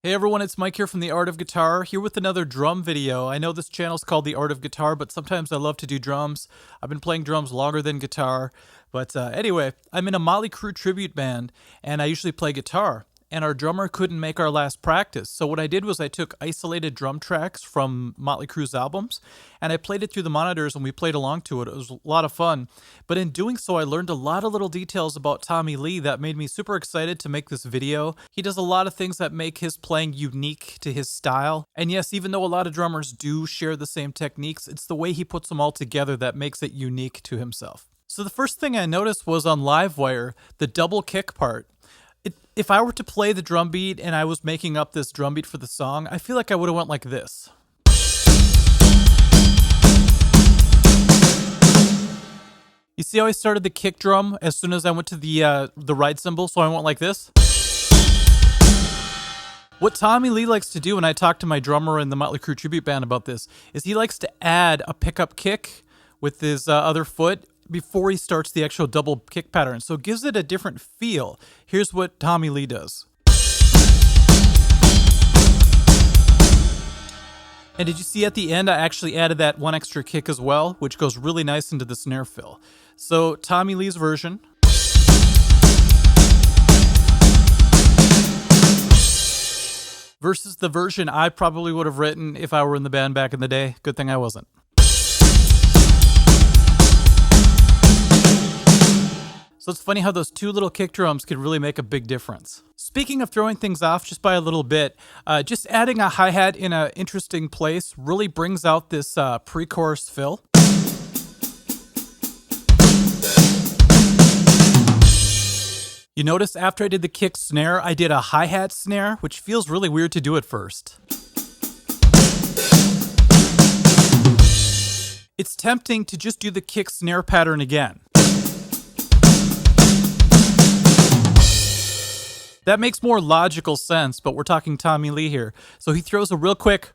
Hey everyone, it's Mike here from The Art of Guitar, here with another drum video. I know this channel's called The Art of Guitar, but sometimes I love to do drums. I've been playing drums longer than guitar. But anyway, I'm in a Motley Crue tribute band, and I usually play guitar. And our drummer couldn't make our last practice. So what I did was I took isolated drum tracks from Motley Crue's albums, and I played it through the monitors, and we played along to it. It was a lot of fun. But in doing so, I learned a lot of little details about Tommy Lee that made me super excited to make this video. He does a lot of things that make his playing unique to his style. And yes, even though a lot of drummers do share the same techniques, it's the way he puts them all together that makes it unique to himself. So the first thing I noticed was on Livewire, the double kick part. If I were to play the drum beat and I was making up this drum beat for the song, I feel like I would have went like this. You see how I started the kick drum as soon as I went to the ride cymbal, so I went like this? What Tommy Lee likes to do, and I talked to my drummer in the Motley Crue tribute band about this, is he likes to add a pickup kick with his other foot before he starts the actual double kick pattern. So it gives it a different feel. Here's what Tommy Lee does. And did you see at the end, I actually added that one extra kick as well, which goes really nice into the snare fill. So Tommy Lee's version. Versus the version I probably would have written if I were in the band back in the day. Good thing I wasn't. So it's funny how those two little kick drums can really make a big difference. Speaking of throwing things off just by a little bit, just adding a hi-hat in an interesting place really brings out this pre-chorus fill. You notice after I did the kick snare, I did a hi-hat snare, which feels really weird to do at first. It's tempting to just do the kick snare pattern again. That makes more logical sense, but we're talking Tommy Lee here. So he throws a real quick,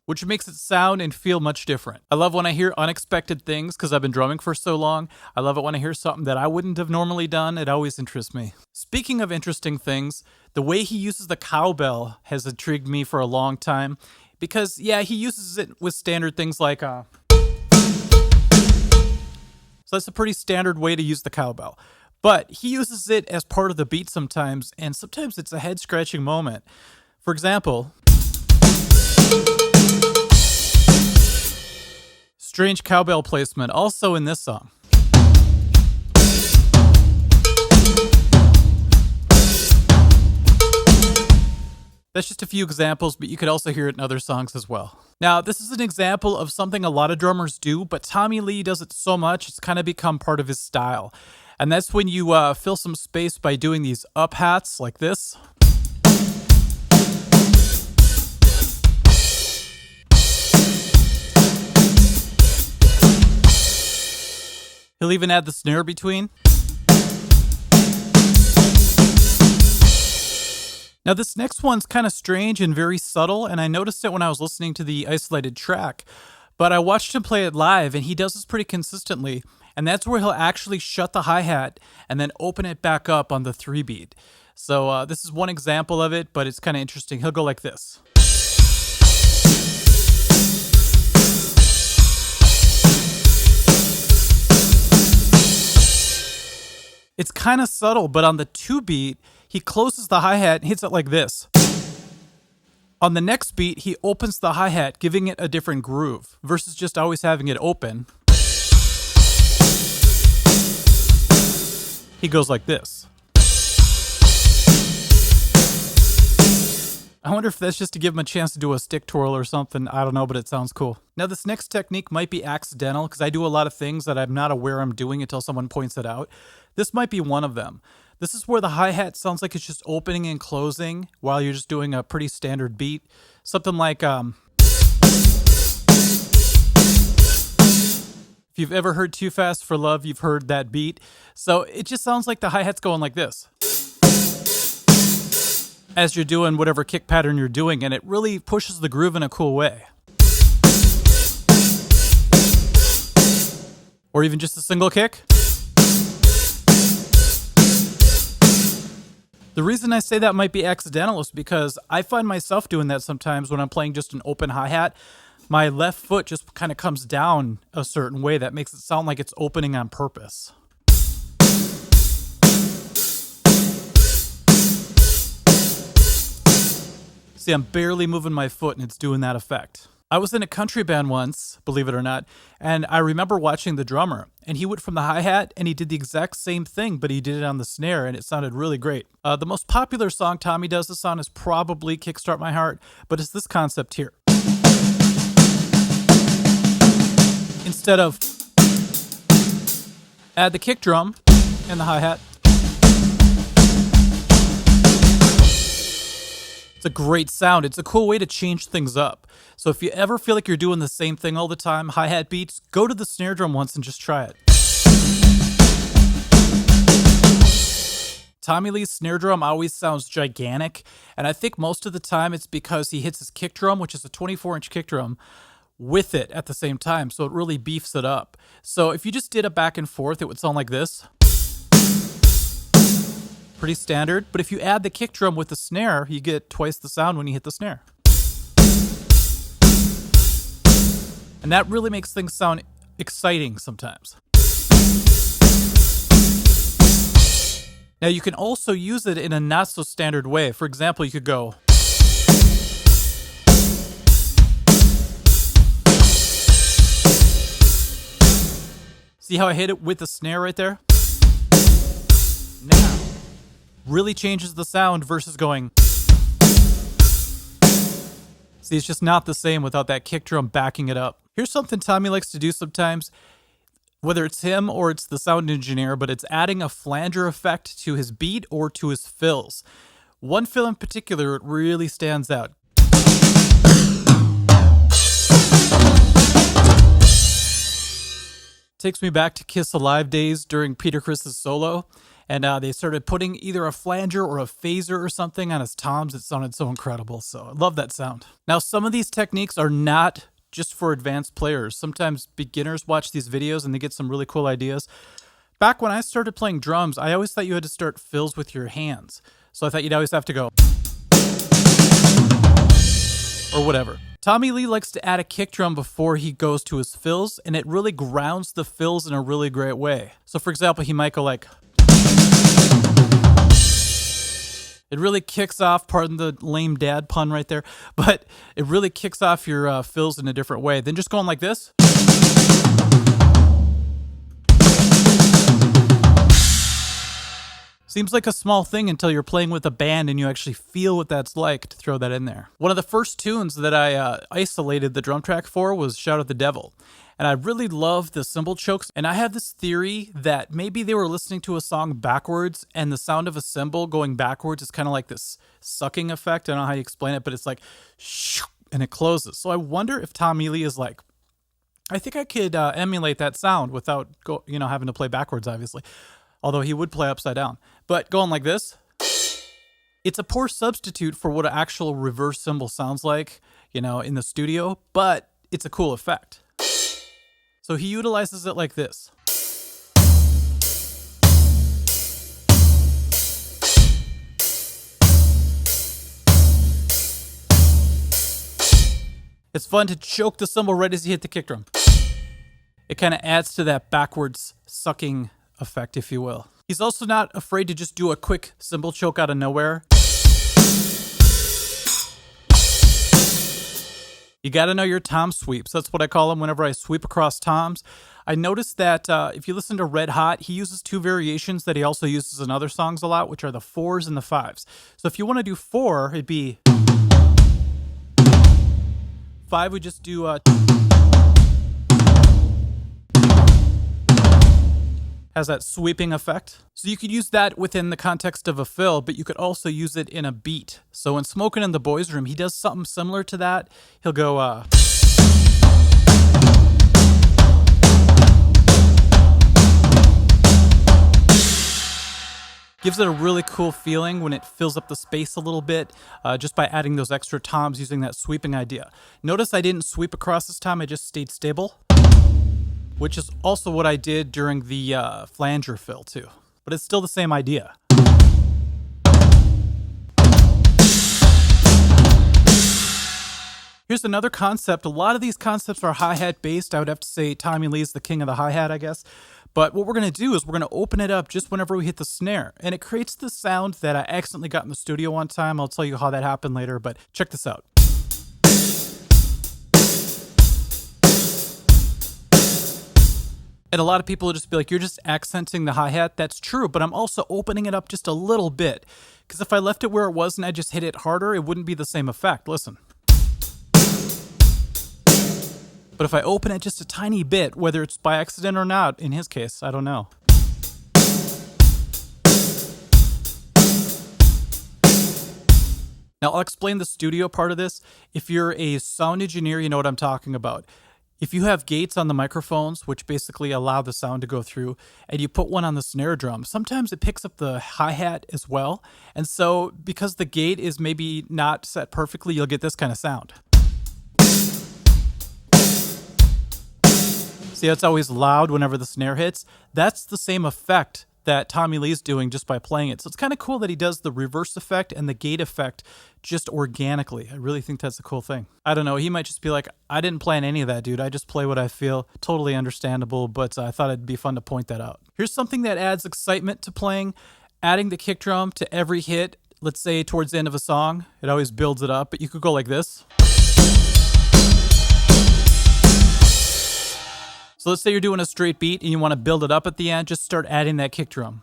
which makes it sound and feel much different. I love when I hear unexpected things because I've been drumming for so long. I love it when I hear something that I wouldn't have normally done. It always interests me. Speaking of interesting things, the way he uses the cowbell has intrigued me for a long time because, yeah, he uses it with standard things like... So that's a pretty standard way to use the cowbell. But he uses it as part of the beat sometimes, and sometimes it's a head-scratching moment. For example, strange cowbell placement, also in this song. That's just a few examples, but you could also hear it in other songs as well. Now, this is an example of something a lot of drummers do, but Tommy Lee does it so much, it's kind of become part of his style. And that's when you fill some space by doing these up hats like this. He'll even add the snare between. Now this next one's kind of strange and very subtle, and I noticed it when I was listening to the isolated track. But I watched him play it live, and he does this pretty consistently. And that's where he'll actually shut the hi-hat and then open it back up on the 3-beat. So this is one example of it, but it's kind of interesting. He'll go like this. It's kind of subtle, but on the 2-beat, he closes the hi-hat and hits it like this. On the next beat, he opens the hi-hat, giving it a different groove, versus just always having it open. He goes like this. I wonder if that's just to give him a chance to do a stick twirl or something. I don't know, but it sounds cool. Now, this next technique might be accidental because I do a lot of things that I'm not aware I'm doing until someone points it out. This might be one of them. This is where the hi-hat sounds like it's just opening and closing while you're just doing a pretty standard beat. Something like... If you've ever heard Too Fast for Love, you've heard that beat. So it just sounds like the hi-hat's going like this as you're doing whatever kick pattern you're doing, and it really pushes the groove in a cool way. Or even just a single kick. The reason I say that might be accidental is because I find myself doing that sometimes when I'm playing just an open hi-hat. My left foot just kind of comes down a certain way that makes it sound like it's opening on purpose. See, I'm barely moving my foot and it's doing that effect. I was in a country band once, believe it or not, and I remember watching the drummer, and he went from the hi-hat and he did the exact same thing, but he did it on the snare and it sounded really great. The most popular song Tommy does this on is probably Kickstart My Heart, but it's this concept here. Instead of add the kick drum and the hi-hat, it's a great sound. It's a cool way to change things up. So if you ever feel like you're doing the same thing all the time, hi-hat beats, go to the snare drum once and just try it. Tommy Lee's snare drum always sounds gigantic, and I think most of the time it's because he hits his kick drum, which is a 24-inch kick drum, with it at the same time, so it really beefs it up. So if you just did a back and forth, it would sound like this. Pretty standard, but if you add the kick drum with the snare, you get twice the sound when you hit the snare. And that really makes things sound exciting sometimes. Now you can also use it in a not so standard way. For example, you could go. See how I hit it with the snare right there? Now, really changes the sound versus going. See, it's just not the same without that kick drum backing it up. Here's something Tommy likes to do sometimes, whether it's him or it's the sound engineer, but it's adding a flanger effect to his beat or to his fills. One fill in particular, it really stands out. Takes me back to Kiss Alive days during Peter Criss's solo, and they started putting either a flanger or a phaser or something on his toms. It sounded so incredible, so I love that sound. Now, some of these techniques are not just for advanced players. Sometimes beginners watch these videos and they get some really cool ideas. Back when I started playing drums, I always thought you had to start fills with your hands. So I thought you'd always have to go or whatever. Tommy Lee likes to add a kick drum before he goes to his fills, and it really grounds the fills in a really great way. So for example, he might go like, it really kicks off, pardon the lame dad pun right there, but it really kicks off your fills in a different way. Then just going like this. Seems like a small thing until you're playing with a band and you actually feel what that's like to throw that in there. One of the first tunes that I isolated the drum track for was Shout at the Devil. And I really love the cymbal chokes. And I have this theory that maybe they were listening to a song backwards and the sound of a cymbal going backwards is kind of like this sucking effect. I don't know how you explain it, but it's like, shoo, and it closes. So I wonder if Tommy Lee is like, I think I could emulate that sound without having to play backwards, obviously. Although he would play upside down. But going like this, it's a poor substitute for what an actual reverse cymbal sounds like, in the studio, but it's a cool effect. So he utilizes it like this. It's fun to choke the cymbal right as you hit the kick drum. It kind of adds to that backwards sucking effect, if you will. He's also not afraid to just do a quick cymbal choke out of nowhere. You got to know your tom sweeps. That's what I call them whenever I sweep across toms. I noticed that if you listen to Red Hot, he uses two variations that he also uses in other songs a lot, which are the 4s and the 5s. So if you want to do 4, it'd be 5 would just do has that sweeping effect. So you could use that within the context of a fill, but you could also use it in a beat. So in Smokin' in the Boys Room, he does something similar to that. He'll go, gives it a really cool feeling when it fills up the space a little bit, just by adding those extra toms using that sweeping idea. Notice I didn't sweep across this time, I just stayed stable, which is also what I did during the flanger fill too. But it's still the same idea. Here's another concept. A lot of these concepts are hi-hat based. I would have to say Tommy Lee's the king of the hi-hat, I guess. But what we're going to do is we're going to open it up just whenever we hit the snare. And it creates the sound that I accidentally got in the studio one time. I'll tell you how that happened later, but check this out. And a lot of people will just be like, you're just accenting the hi-hat. That's true, but I'm also opening it up just a little bit. Because if I left it where it was and I just hit it harder, it wouldn't be the same effect. Listen. But if I open it just a tiny bit, whether it's by accident or not, in his case, I don't know. Now, I'll explain the studio part of this. If you're a sound engineer, you know what I'm talking about. If you have gates on the microphones, which basically allow the sound to go through, and you put one on the snare drum, sometimes it picks up the hi-hat as well. And so because the gate is maybe not set perfectly, you'll get this kind of sound. See how it's always loud whenever the snare hits? That's the same effect that Tommy Lee's doing just by playing it. So it's kind of cool that he does the reverse effect and the gate effect just organically. I really think that's a cool thing. I don't know, he might just be like, I didn't plan any of that, dude. I just play what I feel. Totally understandable, but I thought it'd be fun to point that out. Here's something that adds excitement to playing. Adding the kick drum to every hit, let's say towards the end of a song. It always builds it up, but you could go like this. So let's say you're doing a straight beat and you want to build it up at the end, just start adding that kick drum.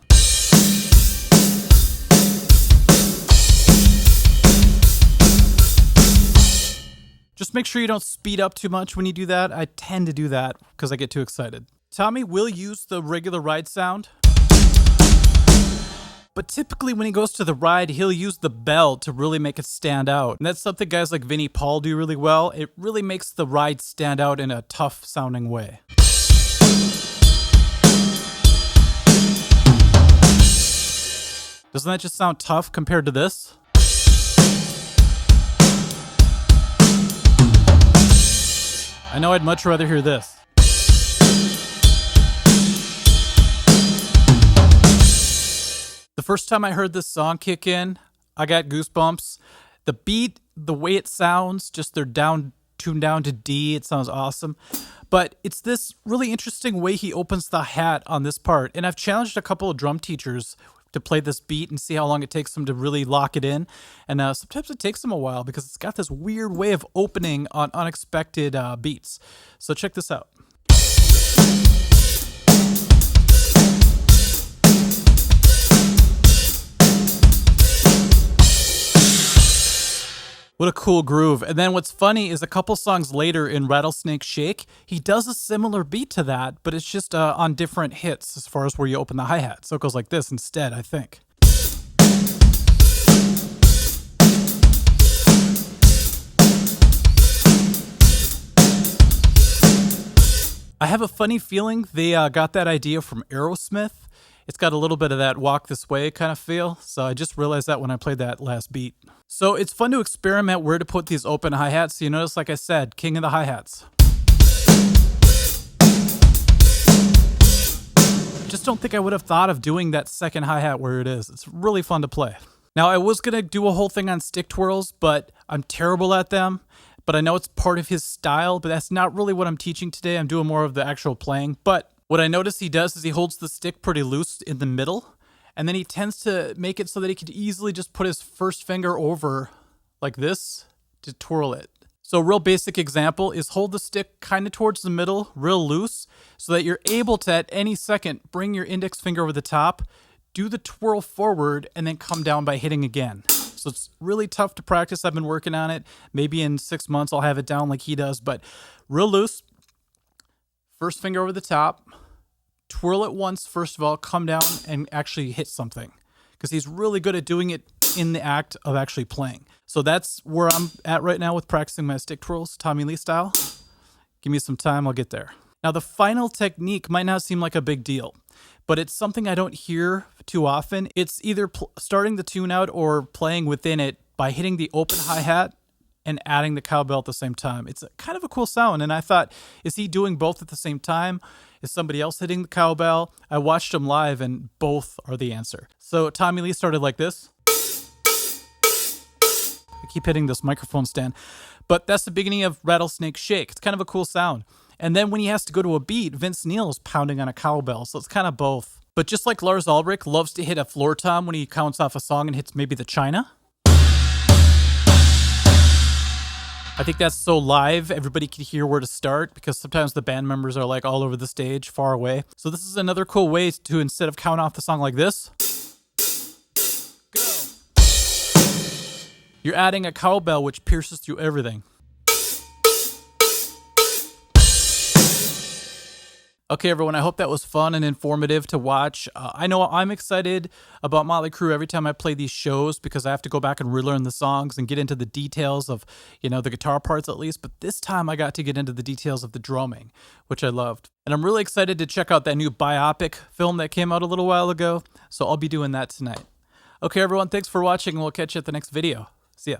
Just make sure you don't speed up too much when you do that. I tend to do that because I get too excited. Tommy will use the regular ride sound, but typically when he goes to the ride, he'll use the bell to really make it stand out. And that's something guys like Vinnie Paul do really well. It really makes the ride stand out in a tough sounding way. Doesn't that just sound tough compared to this? I know I'd much rather hear this. The first time I heard this song kick in, I got goosebumps. The beat, the way it sounds, just they're tuned down to D, it sounds awesome. But it's this really interesting way he opens the hat on this part. And I've challenged a couple of drum teachers to play this beat and see how long it takes them to really lock it in. And sometimes it takes them a while because it's got this weird way of opening on unexpected beats. So check this out. What a cool groove. And then what's funny is a couple songs later in Rattlesnake Shake, he does a similar beat to that, but it's just on different hits as far as where you open the hi-hat. So it goes like this instead, I think. I have a funny feeling they got that idea from Aerosmith. It's got a little bit of that Walk This Way kind of feel, so I just realized that when I played that last beat. So it's fun to experiment where to put these open hi-hats. So you notice, like I said, king of the hi-hats. Just don't think I would have thought of doing that second hi-hat where it is. It's really fun to play. Now, I was going to do a whole thing on stick twirls, but I'm terrible at them. But I know it's part of his style, but that's not really what I'm teaching today. I'm doing more of the actual playing. But what I notice he does is he holds the stick pretty loose in the middle, and then he tends to make it so that he could easily just put his first finger over like this to twirl it. So a real basic example is hold the stick kind of towards the middle, real loose, so that you're able to, at any second, bring your index finger over the top, do the twirl forward, and then come down by hitting again. So it's really tough to practice. I've been working on it. Maybe in 6 months I'll have it down like he does, but real loose. First finger over the top, twirl it once, first of all, come down and actually hit something. Because he's really good at doing it in the act of actually playing. So that's where I'm at right now with practicing my stick twirls, Tommy Lee style. Give me some time, I'll get there. Now the final technique might not seem like a big deal, but it's something I don't hear too often. It's either starting the tune out or playing within it by hitting the open hi-hat and adding the cowbell at the same time. It's kind of a cool sound, and I thought, is he doing both at the same time? Is somebody else hitting the cowbell? I watched him live, and both are the answer. So Tommy Lee started like this. I keep hitting this microphone stand. But that's the beginning of Rattlesnake Shake. It's kind of a cool sound. And then when he has to go to a beat, Vince Neil is pounding on a cowbell. So it's kind of both. But just like Lars Ulrich loves to hit a floor tom when he counts off a song and hits maybe the China. I think that's so live, everybody can hear where to start, because sometimes the band members are like all over the stage, far away. So this is another cool way to, instead of count off the song like this, go. You're adding a cowbell which pierces through everything. Okay, everyone, I hope that was fun and informative to watch. I know I'm excited about Motley Crue every time I play these shows because I have to go back and relearn the songs and get into the details of, the guitar parts at least. But this time I got to get into the details of the drumming, which I loved. And I'm really excited to check out that new biopic film that came out a little while ago. So I'll be doing that tonight. Okay, everyone, thanks for watching, and we'll catch you at the next video. See ya.